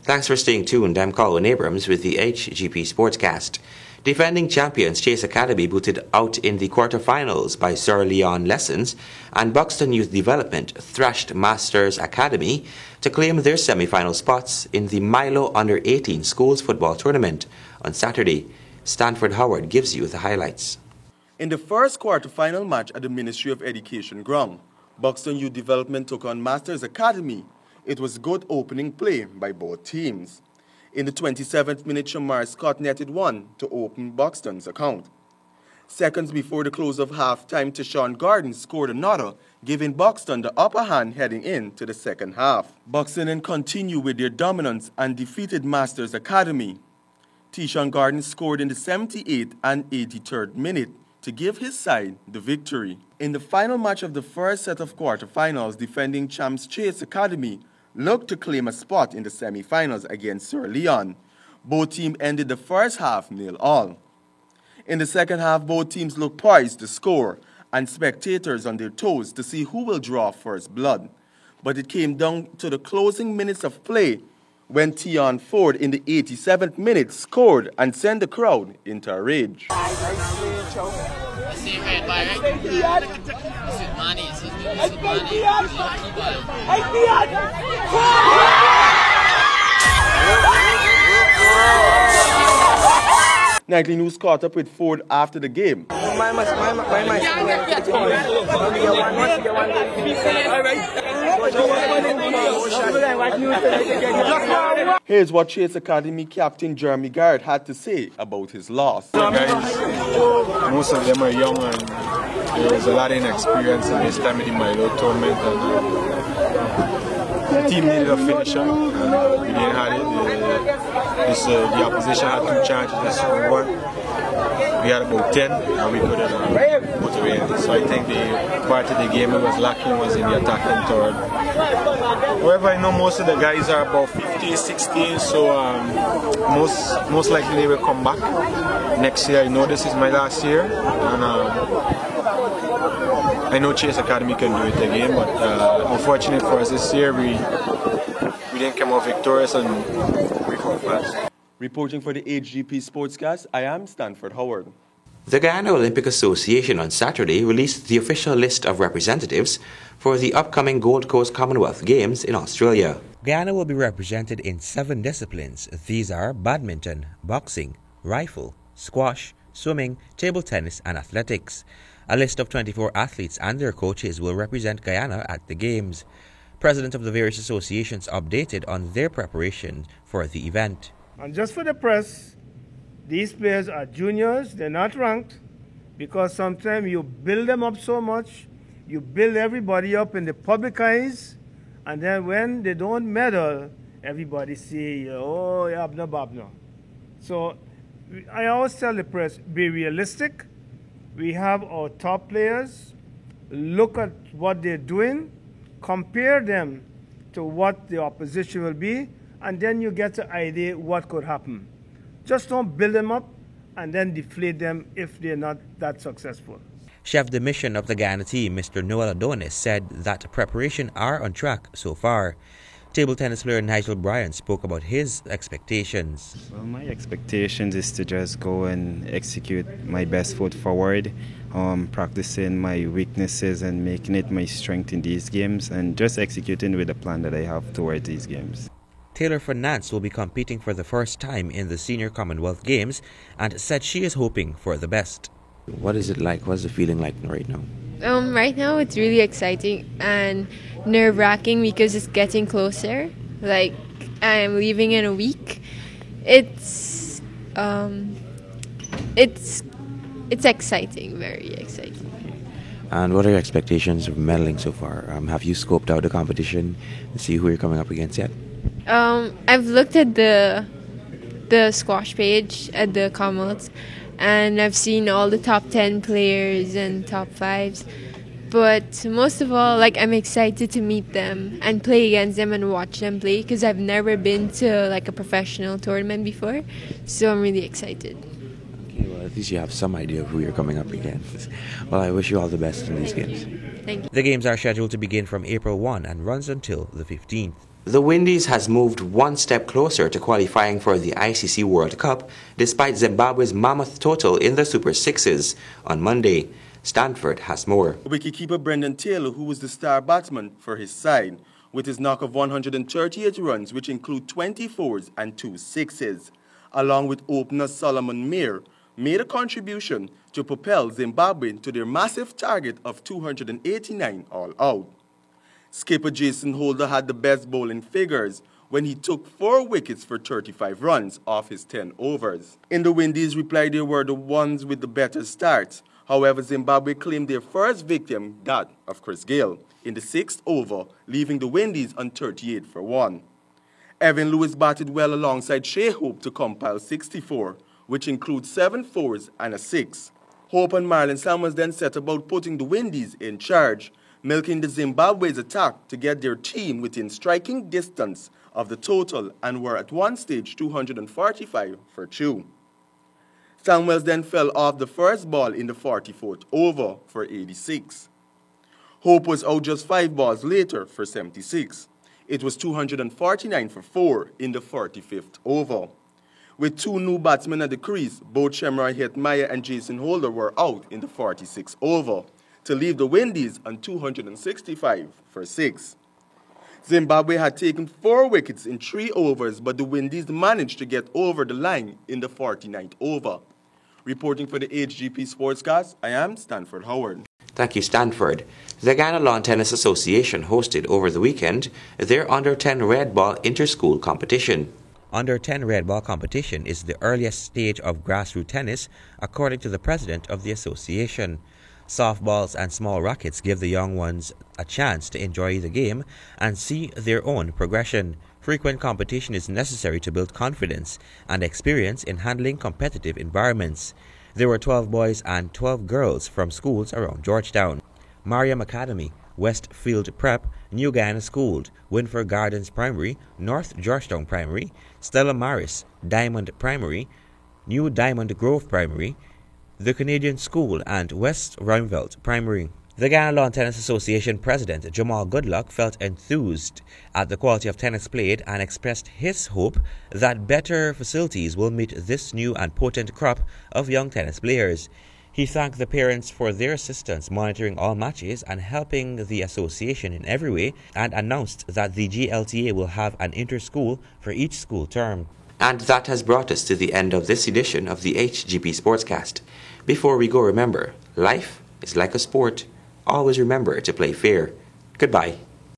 Thanks for staying tuned. I'm Colin Abrams with the HGP Sportscast. Defending champions Chase Academy booted out in the quarterfinals by Sir Leon Lessons, and Buxton Youth Development thrashed Masters Academy to claim their semi-final spots in the Milo Under-18 Schools Football Tournament on Saturday. Stanford Howard gives you the highlights. In the first quarter-final match at the Ministry of Education ground, Buxton Youth Development took on Masters Academy. It was good opening play by both teams. In the 27th minute, Shamar Scott netted one to open Buxton's account. Seconds before the close of half-time, Tashawn Gordon scored another, giving Buxton the upper hand heading into the second half. Buxton then continued with their dominance and defeated Masters Academy. Tashawn Gordon scored in the 78th and 83rd minute to give his side the victory. In the final match of the first set of quarterfinals, defending champs Chase Academy looked to claim a spot in the semi-finals against Sir Leon. Both teams ended the first half 0-0. In the second half, both teams looked poised to score and spectators on their toes to see who will draw first blood. But it came down to the closing minutes of play when Tion Ford in the 87th minute scored and sent the crowd into a rage. Nightly News caught up with Ford after the game. Here's what Chase Academy captain Jeremy Garrett had to say about his loss. The guys, most of them are young and there was a lot of inexperience in this time of the Milo tournament. And the team needed a finisher. We didn't have it. The opposition had two chances to score one. We had about 10 and we couldn't put away. So I think the part of the game that was lacking was in the attacking third. However, I know most of the guys are about 50, 60, so most likely they will come back next year. I know this is my last year, and I know Chase Academy can do it again, but unfortunately for us this year, we didn't come out victorious and we come fast. Reporting for the HGP Sportscast, I am Stanford Howard. The Guyana Olympic Association on Saturday released the official list of representatives for the upcoming Gold Coast Commonwealth Games in Australia. Guyana will be represented in 7 disciplines. These are badminton, boxing, rifle, squash, swimming, table tennis, and athletics. A list of 24 athletes and their coaches will represent Guyana at the Games. Presidents of the various associations updated on their preparation for the event. And just for the press, these players are juniors, they're not ranked, because sometimes you build them up so much, you build everybody up in the public eyes, and then when they don't medal, everybody say, oh, yabna babna. So I always tell the press, be realistic. We have our top players, look at what they're doing, compare them to what the opposition will be, and then you get an idea what could happen. Just don't build them up and then deflate them if they're not that successful. Chef de mission of the Guyana team, Mr. Noel Adonis, said that preparation are on track so far. Table tennis player Nigel Bryan spoke about his expectations. Well, my expectations is to just go and execute my best foot forward, practicing my weaknesses and making it my strength in these games, and just executing with the plan that I have towards these games. Taylor Fernance will be competing for the first time in the Senior Commonwealth Games and said she is hoping for the best. What is it like? What's the feeling like right now? Right now it's really exciting and nerve-wracking because it's getting closer. Like, I'm leaving in a week. It's exciting, very exciting. And what are your expectations of medaling so far? Have you scoped out the competition and see who you're coming up against yet? I've looked at the squash page at the Commonwealths, and I've seen all the top 10 players and top 5s. But most of all, like, I'm excited to meet them and play against them and watch them play because I've never been to like a professional tournament before. So I'm really excited. Okay, well, at least you have some idea of who you're coming up against. Well, I wish you all the best in these games. Thank you. The games are scheduled to begin from April 1 and runs until the 15th. The Windies has moved one step closer to qualifying for the ICC World Cup despite Zimbabwe's mammoth total in the Super Sixes on Monday. Stanford has more. Wicketkeeper Brendan Taylor, who was the star batsman for his side, with his knock of 138 runs, which include 24s and 2 sixes, along with opener Solomon Mir, made a contribution to propel Zimbabwe to their massive target of 289 all out. Skipper Jason Holder had the best bowling figures when he took 4 wickets for 35 runs off his 10 overs. In the Windies' reply, they were the ones with the better starts. However, Zimbabwe claimed their first victim, that of Chris Gayle, in the 6th over, leaving the Windies on 38 for 1. Evan Lewis batted well alongside Shea Hope to compile 64, which includes 7 fours and a 6. Hope and Marlon Samuels then set about putting the Windies in charge, milking the Zimbabwe's attack to get their team within striking distance of the total and were at one stage 245 for 2. Samuels then fell off the first ball in the 44th over for 86. Hope was out just 5 balls later for 76. It was 249 for 4 in the 45th over. With 2 new batsmen at the crease, both Shemroy Hetmeyer and Jason Holder were out in the 46th over to leave the Windies on 265 for 6. Zimbabwe had taken 4 wickets in 3 overs, but the Windies managed to get over the line in the 49th over. Reporting for the HGP Sportscast, I am Stanford Howard. Thank you, Stanford. The Ghana Lawn Tennis Association hosted over the weekend their Under-10 Red Ball Inter-School competition. Under-10 Red Ball competition is the earliest stage of grassroots tennis, according to the president of the association. Softballs and small rackets give the young ones a chance to enjoy the game and see their own progression. Frequent competition is necessary to build confidence and experience in handling competitive environments. There were 12 boys and 12 girls from schools around Georgetown: Mariam Academy, Westfield Prep, New Guyana School, Winford Gardens Primary, North Georgetown Primary, Stella Maris, Diamond Primary, New Diamond Grove Primary, the Canadian School, and West Ruimveldt Primary. The Ghana Lawn Tennis Association President Jamal Goodluck felt enthused at the quality of tennis played and expressed his hope that better facilities will meet this new and potent crop of young tennis players. He thanked the parents for their assistance monitoring all matches and helping the association in every way, and announced that the GLTA will have an inter-school for each school term. And that has brought us to the end of this edition of the HGP Sportscast. Before we go, remember, life is like a sport. Always remember to play fair. Goodbye.